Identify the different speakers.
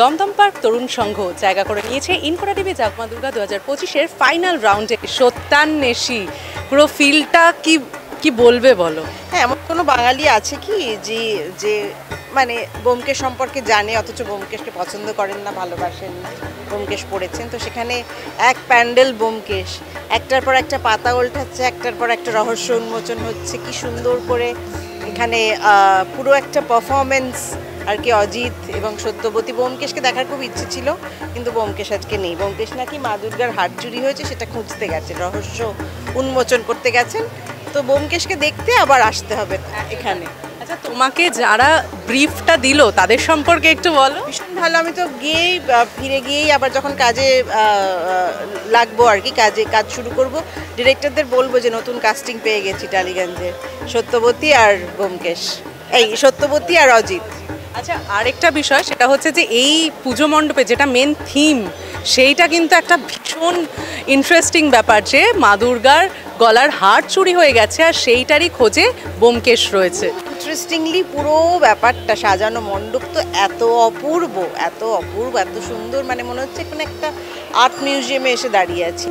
Speaker 1: Dumdum park তরুণ সংঘ জায়গা করে নিয়েছে ইনকোরা টিভি জাগমা দুর্গা 2025-এর ফাইনাল রাউন্ডে। সত্যান্বেষী পুরো ফিলটা কি কি বলবে বলো?
Speaker 2: হ্যাঁ, এমন কোনো বাঙালি আছে কি যে যে মানে ব্যোমকেশ সম্পর্কে জানে অথচ ব্যোমকেশকে পছন্দ করেন না, ভালোবাসেন না? ব্যোমকেশ পড়েছেন তো সেখানে এক প্যান্ডেল ব্যোমকেশ, একটার পর একটা পাতা ওল্টাচ্ছে, একটার পর একটা রহস্য উন্মোচন হচ্ছে। কি সুন্দর করে এখানে পুরো একটা পারফরমেন্স আর কি। অজিত এবং সত্যবতী, ব্যোমকেশকে দেখার খুব ইচ্ছে ছিল কিন্তু ব্যোমকেশ আজকে নেই। ব্যোমকেশ নাকি মা দুর্গার হাট চুরি হয়েছে সেটা খুঁজতে গেছে, রহস্য উন্মোচন করতে গেছেন। তো ব্যোমকেশকে দেখতে আবার আসতে হবে এখানে।
Speaker 1: আচ্ছা, তোমাকে যারা ব্রিফটা দিল তাদের সম্পর্কে একটু বলো।
Speaker 2: ভীষণ ভালো। আমি তো গিয়েই ফিরে গিয়েই আবার যখন কাজে লাগবো আর কি, কাজ শুরু করব, ডিরেক্টরদের বলবো যে নতুন কাস্টিং পেয়ে গেছি টালিগঞ্জে, সত্যবতী আর ব্যোমকেশ, এই সত্যবতী আর অজিত।
Speaker 1: আচ্ছা, আরেকটা বিষয় সেটা হচ্ছে যে এই পুজো মণ্ডপে যেটা মেন থিম, সেইটা কিন্তু একটা ভীষণ ইন্টারেস্টিং ব্যাপার যে মা দুর্গার গলার হার চুরি হয়ে গেছে আর সেইটারই খোঁজে ব্যোমকেশ রয়েছে।
Speaker 2: ইন্টারেস্টিংলি পুরো ব্যাপারটা সাজানো, মণ্ডপ তো এত অপূর্ব, এত অপূর্ব, এত সুন্দর, মানে মনে হচ্ছে কোনো একটা আর্ট মিউজিয়ামে এসে দাঁড়িয়ে আছি।